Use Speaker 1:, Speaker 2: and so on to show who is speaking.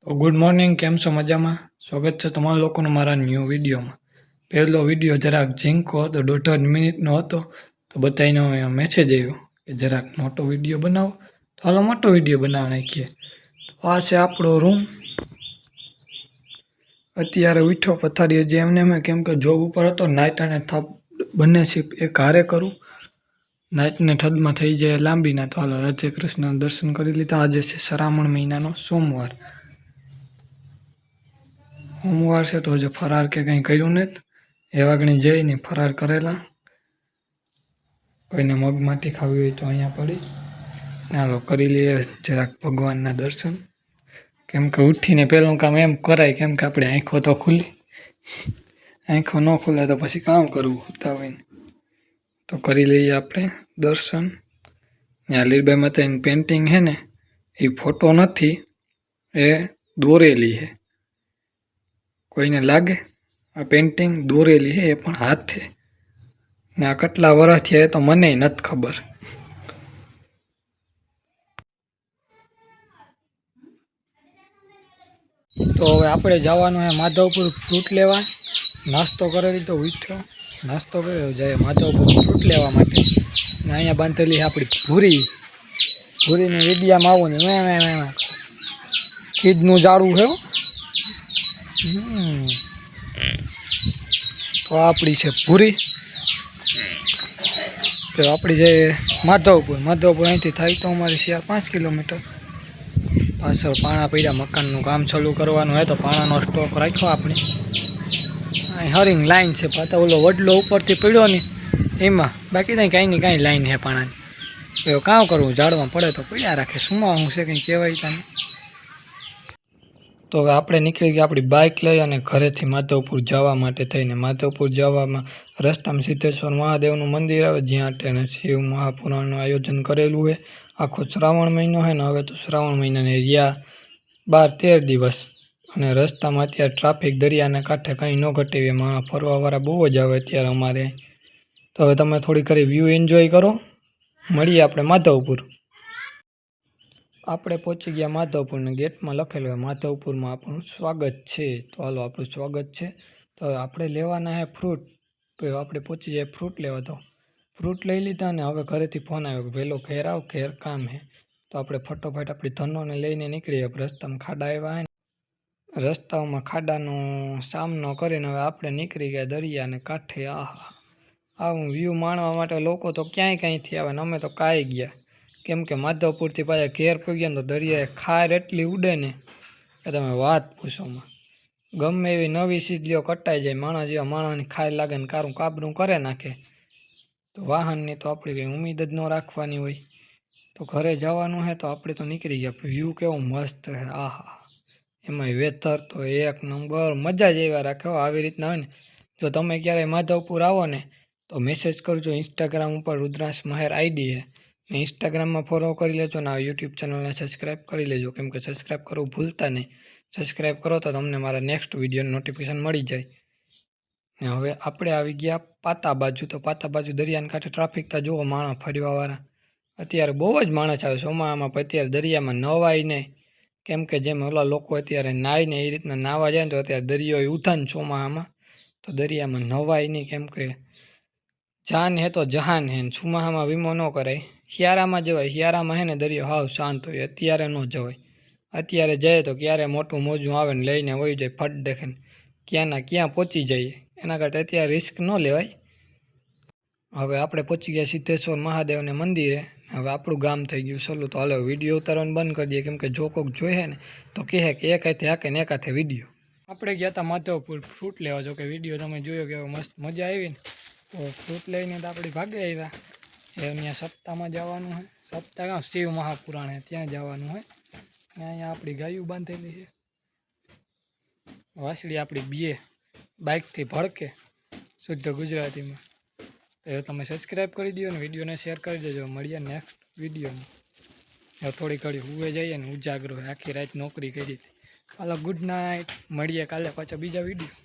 Speaker 1: Good morning, કેમ છો? મજામાં? સ્વાગત છે તમારા લોકોનો મારા ન્યૂ વિડીયોમાં. પહેલો વિડીયો જરાક ઝીંકો હતો, 1.5 મિનિટનો હતો, તો બધાનો મેસેજ આવ્યો કે જરાક મોટો વિડીયો બનાવો, તો હાલો મોટો વિડીયો બનાવી નાખીએ. તો આ છે આપણો રૂમ. અત્યારે ઉઠ્યો પથારી હજી એમને મેં, કેમ કે જોબ ઉપર હતો. નાઇટ અને થપ બંને શિફ્ટ એક હારે કરું. નાઇટને ઠદમાં થઈ જાય લાંબીના. તો હાલો રાધે કૃષ્ણ દર્શન કરી લીધા. આજે છે શ્રાવણ મહિનાનો સોમવાર. સોમવાર છે તો હજુ ફરાર કે કંઈ કર્યું નથી. એ વાગણી જઈને ફરાર કરેલા. કોઈને મગમાંથી ખાવી હોય તો અહીંયા પડી. હાલો કરી લઈએ જરાક ભગવાનના દર્શન. કેમ કે ઉઠીને પહેલું કામ એમ કરાય, કેમ કે આપણે આંખો તો ખુલી. આંખો ન ખુલે તો પછી કામ કરવું હોતા હોય ને. તો કરી લઈએ આપણે દર્શન. ત્યાં લીરબાઈ માતાની પેઇન્ટિંગ છે ને, એ ફોટો નથી, એ દોરેલી છે. કોઈને લાગે આ પેઇન્ટિંગ દોરેલી છે, એ પણ હાથે. ને આ કેટલા વર્ષ થયા એ તો મને નથી ખબર. તો હવે આપણે જવાનું છે માધવપુર ફ્રૂટ લેવા. નાસ્તો કરી લીધો, ઉઠ્યો, નાસ્તો કર્યો, જાય માધવપુર ફ્રૂટ લેવા માટે. ને અહીંયા બાંધેલી છે આપણી ભૂરીની વિડીયામાં આવું ને ખીજનું જાડું છે. તો આપણી છે ભૂરી. તો આપણી છે માધવપુર અહીંથી થાય તો અમારી 4-5 કિલોમીટર. પાછળ પાણા પડ્યા, મકાનનું કામ ચાલુ કરવાનું હોય તો પાણાનો સ્ટોક રાખ્યો આપણે. અહીં હરિંગ લાઈન છે, પાછા ઓલો વડલો ઉપરથી પડ્યો ને એમાં. બાકી ત્યાં કાંઈ ને કાંઈ લાઈન છે પાણાની. એવું કામ કરવું, ઝાડમાં પડે તો પડ્યા રાખે. સુમાં હું છે કંઈ કહેવાય તને. તો હવે આપણે નીકળી ગયા આપણી બાઇક લઈ અને ઘરેથી માધવપુર જવા માટે થઈને. માધવપુર જવામાં રસ્તામાં સિદ્ધેશ્વર મહાદેવનું મંદિર આવે, જ્યાં તેને શિવ મહાપુરાણનું આયોજન કરેલું છે. આખો શ્રાવણ મહિનો છે ને, હવે તો શ્રાવણ મહિનાને રહ્યા 12-13 દિવસ. અને રસ્તામાં અત્યારે ટ્રાફિક દરિયાના કાંઠે કંઈ ન ઘટે. માણસ ફરવાવાળા બહુ જ આવે અત્યારે અમારે. તો હવે તમે થોડી ઘણી વ્યૂ એન્જોય કરો. મળીએ આપણે માધવપુર. આપણે પહોંચી ગયા માધવપુરને. ગેટમાં લખેલું હોય માધવપુરમાં આપણું સ્વાગત છે. તો હાલો આપણું સ્વાગત છે. તો હવે આપણે લેવાના છે ફ્રૂટ. તો આપણે પહોંચી જાય ફ્રૂટ લેવા. તો ફ્રૂટ લઈ લીધા ને હવે ઘરેથી ફોન આવ્યો કે વહેલો ઘેર આવ, ઘેર કામ છે. તો આપણે ફટોફટ આપણી ધનોને લઈને નીકળીએ. રસ્તામાં ખાડા આવ્યા હોય ને, રસ્તાઓમાં ખાડાનો સામનો કરીને હવે આપણે નીકળી ગયા દરિયાને કાંઠે. આવું વ્યૂ માણવા માટે લોકો તો ક્યાંય ક્યાંયથી આવે ને અમે તો કાંઈ ગયા. કેમ કે માધવપુરથી પાછા ઘેર પગ્યા ને તો દરિયાએ ખાર એટલી ઉડે ને કે તમે વાત પૂછોમાં. ગમે એવી નવી સીધલીઓ કટાઈ જાય, માણસ જેવા માણસની ખાર લાગે ને કારું કાબરું કરે નાખે. તો વાહનની તો આપણી કંઈ ઉમ્મીદ જ ન રાખવાની હોય. તો ઘરે જવાનું છે તો આપણે તો નીકળી ગયા. વ્યૂ કેવો મસ્ત છે, આહા! એમાંય વેધર તો એક નંબર, મજા જ એવા રાખે. આવી રીતના હોય ને, જો તમે ક્યારેય માધવપુર આવો ને તો મેસેજ કરજો. ઇન્સ્ટાગ્રામ ઉપર રુદ્રાંશ મહેર આઈડી છે, ને ઇન્સ્ટાગ્રામમાં ફોલો કરી લેજો ને આ યુટ્યુબ ચેનલને સબસ્ક્રાઈબ કરી લેજો. કેમ કે સબસ્ક્રાઈબ કરવું ભૂલતા નહીં. સબસ્ક્રાઈબ કરો તો તમને મારા નેક્સ્ટ વિડીયોનું નોટિફિકેશન મળી જાય. ને હવે આપણે આવી ગયા પાતા બાજુ. તો પાતા બાજુ દરિયાના કાંઠે ટ્રાફિક તો જુઓ, માણસ ફરવાવાળા અત્યારે બહુ જ માણસ આવે. ચોમાસામાં પણ અત્યારે દરિયામાં નવાય નહીં. કેમ કે જેમ ઓલા લોકો અત્યારે નાય ને એ રીતના નાવા જાય ને, તો અત્યારે દરિયો એ ઉઠાને ચોમાસામાં તો દરિયામાં નવાય નહીં. કેમ કે જાન હે તો જહાન હે. ચોમાસામાં વીમો ન કરાય. શિયાળામાં જવાય. શિયાળામાં હે ને દરિયો હાવ શાંત હોય. અત્યારે ન જવાય. અત્યારે જાય તો ક્યારે મોટું મોજું આવે ને લઈને વહી જાય ફટ દેખે ને ક્યાંના ક્યાં પહોંચી જઈએ. એના કરતાં અત્યારે રિસ્ક ન લેવાય. હવે આપણે પહોંચી ગયા સિદ્ધેશ્વર મહાદેવને મંદિરે. હવે આપણું ગામ થઈ ગયું સલું. તો હાલો વિડીયો ઉતારવાનું બંધ કરી દઈએ. કેમ કે જો કોઈક જોઈએ ને તો કહે કે એક હાથે હાકે ને એક હાથે વિડીયો. આપણે ગયા હતા માધવપુર ફ્રૂટ લેવા. જો કે વિડીયો તમે જોયો કે મસ્ત મજા આવી ને, તો ફ્રૂટ લઈને તો આપણે ભાગે આવ્યા. અહીંયા સપ્તાહમાં જવાનું હોય. સપ્તાહ શિવ મહાપુરાણે ત્યાં જવાનું હોય. ને અહીંયા આપણી ગાયું બાંધેલી છે. વાસળી આપણી બે બાઇકથી ભડકે શુદ્ધ ગુજરાતીમાં. તો તમે સબસ્ક્રાઈબ કરી દો ને વિડીયોને શેર કરી દેજો. મળીએ નેક્સ્ટ વિડીયોમાં. થોડી ઘડી હુએ જઈએ ને ઉજાગરો આખી રાત નોકરી કરી હતી. હાલો ગુડ નાઇટ. મળીએ કાલે પાછા બીજા વિડીયો.